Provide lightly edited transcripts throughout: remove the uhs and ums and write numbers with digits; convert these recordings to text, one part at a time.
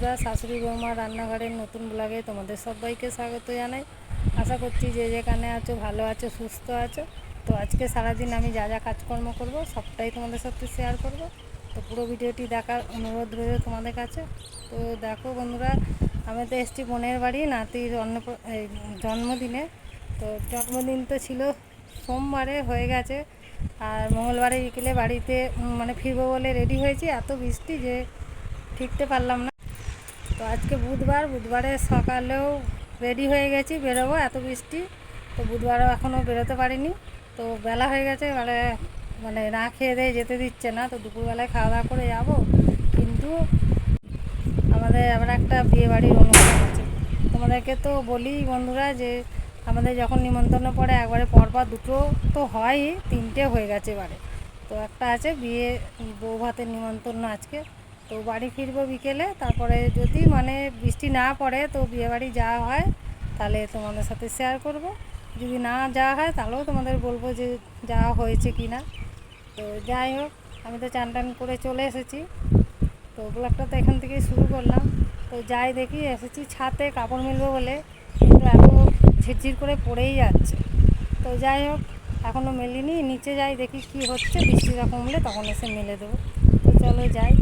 বন্ধুরা, শাশুড়ি বৌমা রান্নাঘরের নতুন ব্লগে তোমাদের সবাইকে স্বাগত জানাই। আশা করছি যে যেখানে আছো ভালো আছো, সুস্থ আছো। তো আজকে সারাদিন আমি যা যা কাজকর্ম করব সবটাই তোমাদের সাথে শেয়ার করব। তো পুরো ভিডিওটি দেখার অনুরোধ রইল তোমাদের কাছে। তো দেখো বন্ধুরা, আমি তো এসেছি বোনের বাড়ি নাতির জন্মদিনে। তো জন্মদিন তো ছিল সোমবারে, হয়ে গেছে। আর মঙ্গলবারে বিকেলে বাড়িতে ফিরবো বলে রেডি হয়েছি, এত বৃষ্টি যে ফিরতে পারলাম না। তো আজকে বুধবারে সকালেও রেডি হয়ে গেছি, বেরোবো, এত বৃষ্টি। তো বুধবারও এখনও বেরোতে পারিনি। তো বেলা হয়ে গেছে, না খেয়ে দিয়ে যেতে দিচ্ছে না। তো দুপুরবেলায় খাওয়া দাওয়া করে যাবো, কিন্তু আমাদের আবার একটা বিয়ে বাড়ির অনুষ্ঠান আছে। তোমাদেরকে তো বলি বন্ধুরা যে আমাদের যখন নিমন্ত্রণ পড়ে একবারে পরপর দুটো তো হয়ই, তিনটে হয়ে গেছে এবারে। তো একটা আছে বিয়ে বউ ভাতের নিমন্ত্রণ আজকে। তো বাড়ি ফিরবো বিকেলে, তারপরে যদি বৃষ্টি না পড়ে তো বিয়েবাড়ি যাওয়া হয় তাহলে তোমাদের সাথে শেয়ার করব। যদি না যাওয়া হয় তাহলেও তোমাদের বলবো যে যাওয়া হয়েছে কি না। তো যাই হোক, আমি তো চান টান করে চলে এসেছি। তো ব্লগটা তো এখান থেকেই শুরু করলাম। তো যাই দেখি, এসেছি ছাদে কাপড় মিলবো বলে, কিন্তু এত ঝিরঝির করে পড়েই যাচ্ছে। তো যাই হোক, এখনও মেলিনি, নিচে যাই দেখি কি হচ্ছে। বৃষ্টিটা কমলে তখন এসে মেলে দেবো। তো চলো যাই।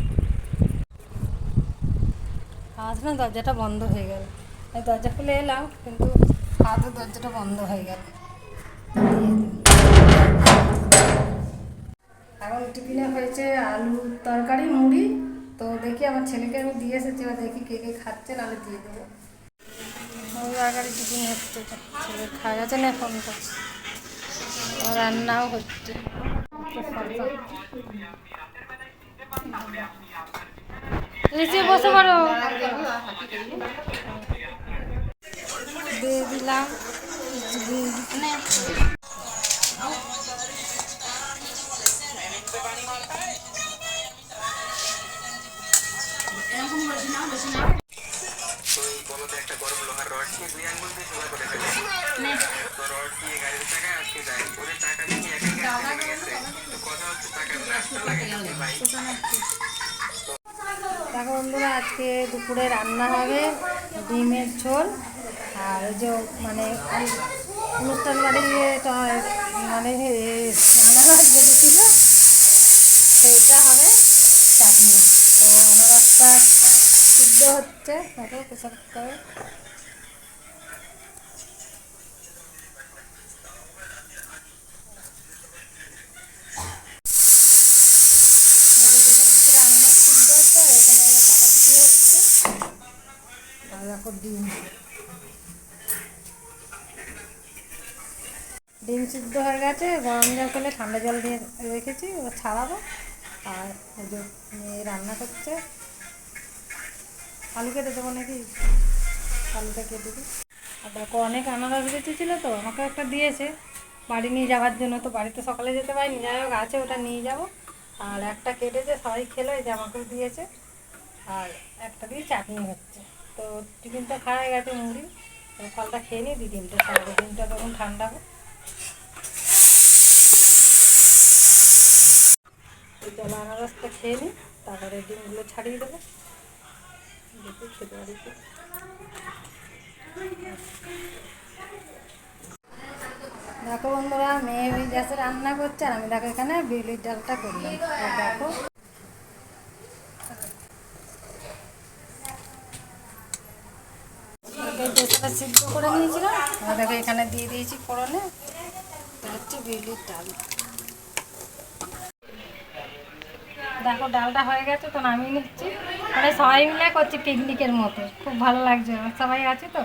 আজ না দরজাটা বন্ধ হয়ে গেল, এই দরজা খুলে এলাম, কিন্তু আজও দরজাটা বন্ধ হয়ে গেল। এখন টিফিনে হয়েছে আলুর তরকারি, মুড়ি। তো দেখি আমার ছেলেকে আমি দিয়ে এসেছি, এবার দেখি কে কে খাচ্ছে, নাহলে দিয়ে দেবো। তরকারি টিফিন হচ্ছে, ছেলে খাওয়া যাচ্ছে না, ফোন করছে, রান্নাও হচ্ছে। বসে পারো, দিয়ে দিলাম। একটা গরম লোহার রড দিয়ে 2 আঙ্গুল দিয়ে সোজা করে ফেলে, তো রড দিয়ে গাড়ির চাকায় আটকে যায়। ওরে চাকা দেখি একা একা গেছে। তো কথা হচ্ছে চাকার রাস্তা লাগে ভাই। দেখো বন্ধুরা, আজকে দুপুরে রান্না হবে ডিমের ঝোল। আর ওই যে অনুষ্ঠান বাড়ি আনারস বেঁধেছিল, সেইটা হবে চাটনি। তো আনারসটা সিদ্ধ হচ্ছে, দেখো প্রেসার কুকারে। আনারস সিদ্ধ হচ্ছে, আর এখানে কাটাকুটি হচ্ছে। আর দেখো ডিম সিদ্ধ হয়ে গেছে, গরম জল করে ঠান্ডা জল দিয়ে রেখেছি, ওটা ছাড়াবো। আর এই যে মেয়ে রান্না করছে, আলু কেটে দেবো নাকি, আলুটা কেটে দিই। আর দেখো অনেক আনারস বেঁচেছিল, তো আমাকে একটা দিয়েছে বাড়ি নিয়ে যাওয়ার জন্য। তো বাড়িতে সকালে যেতে পারিনি, যাই হোক আছে, ওটা নিয়ে যাব। আর একটা কেটেছে, সবাই খেলো, এই যে আমাকেও দিয়েছে। আর একটা দিয়ে চাটনি হচ্ছে। তো টিফিনটা খাওয়া হয়ে গেছে, মুড়ি। ফলটা খেয়ে নিই, ডিমটা ছাড়বো, ডিমটা তখন ঠান্ডা হবে। চলো আনারসটা খেয়ে নিই, তারপরে ডিমগুলো ছাড়িয়ে দেবো, দেখি খেতে পারি। দেখো বন্ধুরা, মেয়ে ওই গ্যাসে রান্না করছে, আর আমি দেখো এখানে বিউলির ডালটা করলাম। দেখো পেঁপেটা সিদ্ধ করে নিয়েছিলাম, দেখো এখানে দিয়ে দিয়েছি ফোড়নে, হচ্ছে বিউলির ডাল। দেখো ডালটা হয়ে গেছে, তো নামিয়ে নিচ্ছি। সবাই মিলে করছি পিকনিকের মতো, খুব ভালো লাগছে। সবাই আছে, তো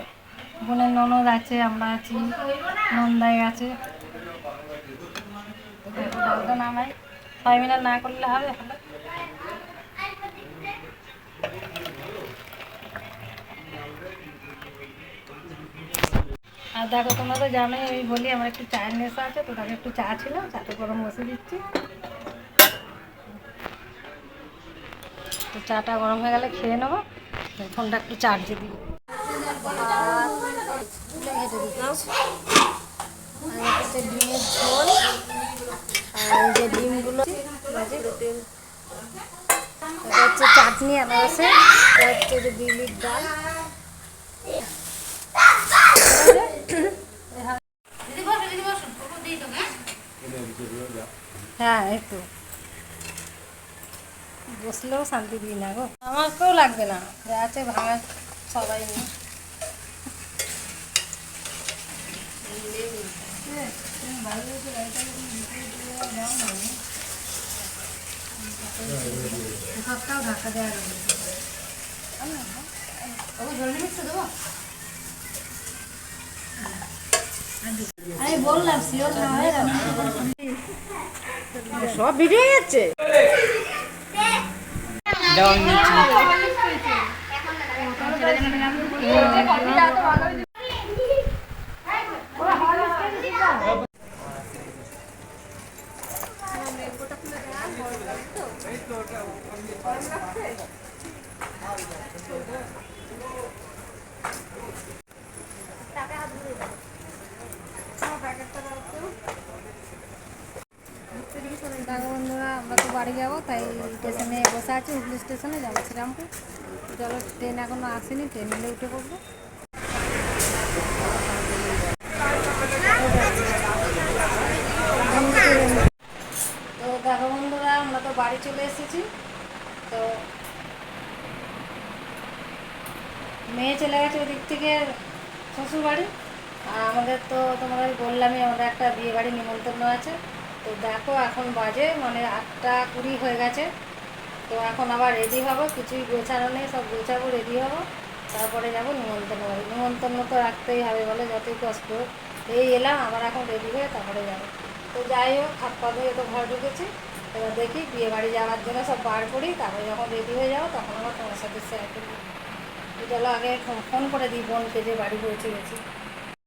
বোনের ননদ আছে, আমরা আছি, নন্দাই আছে। ডালটা নামাই, সবাই মিলে না করলে হবে। আর দেখো, তোমরা তো জানোই আমি বলি আমার একটু চায়ের নেশা আছে, তো তাকে একটু চা ছিল, চাটা গরম বসে দিচ্ছি। তো চাটা গরম হয়ে গেলে খেয়ে নেবো, ফোনটা একটু চার্জে দিই। হচ্ছে ডিমের ঝোল, আর এই যে ডিমগুলো, এটা হচ্ছে চাটনি আনারসে, হচ্ছে যে বিউলির ডাল। হ্যাঁ একটু বসলেও শান্তি দিই না গো, আমাকেও লাগবে না, যা আছে ভাঙা সবাই নিয়ে। সবটাও ঢাকা দেওয়া আমি বললাম শিওর না হয়ে গেল সব ভিডিও যাচ্ছে। দেখো বন্ধুরা, আমরা তো বাড়ি যাবো, তাই স্টেশনে বসে আছি, হুগলি স্টেশনে যাবো শ্রীরামপুর। চলো, ট্রেন এখনো আসেনি, ট্রেন এলে উঠে পড়বো। তো দেখো বন্ধুরা, আমরা তো বাড়ি চলে এসেছি। তো মেয়ে চলে গেছে ওদিক থেকে শ্বশুর বাড়ি, আর আমাদের তো তোমাদের বললামই আমাদের একটা বিয়ে বাড়ি নিমন্ত্রণ আছে। তো দেখো এখন বাজে মানে 8:20 হয়ে গেছে। তো এখন আবার রেডি হবো, কিছুই গোছানো নেই, সব গোছাবো, রেডি হবো, তারপরে যাবো নিমন্ত্রণ বাড়ি। নিমন্ত্রণ তো রাখতেই হবে, বলে যতই কষ্ট হোক। এই এলাম, আবার এখন রেডি হয়ে তারপরে যাবো। তো যাই হোক, হাত পা ধুয়ে তো ঘর ঢুকেছি। এবার দেখি বিয়ে বাড়ি যাওয়ার জন্য সব বার করি, তারপরে যখন রেডি হয়ে যাবো তখন আবার তোমার সাথে শেয়ার করি। চলো আগে ফোন করে দিই বোনকে যে বাড়ি পৌঁছে গেছি।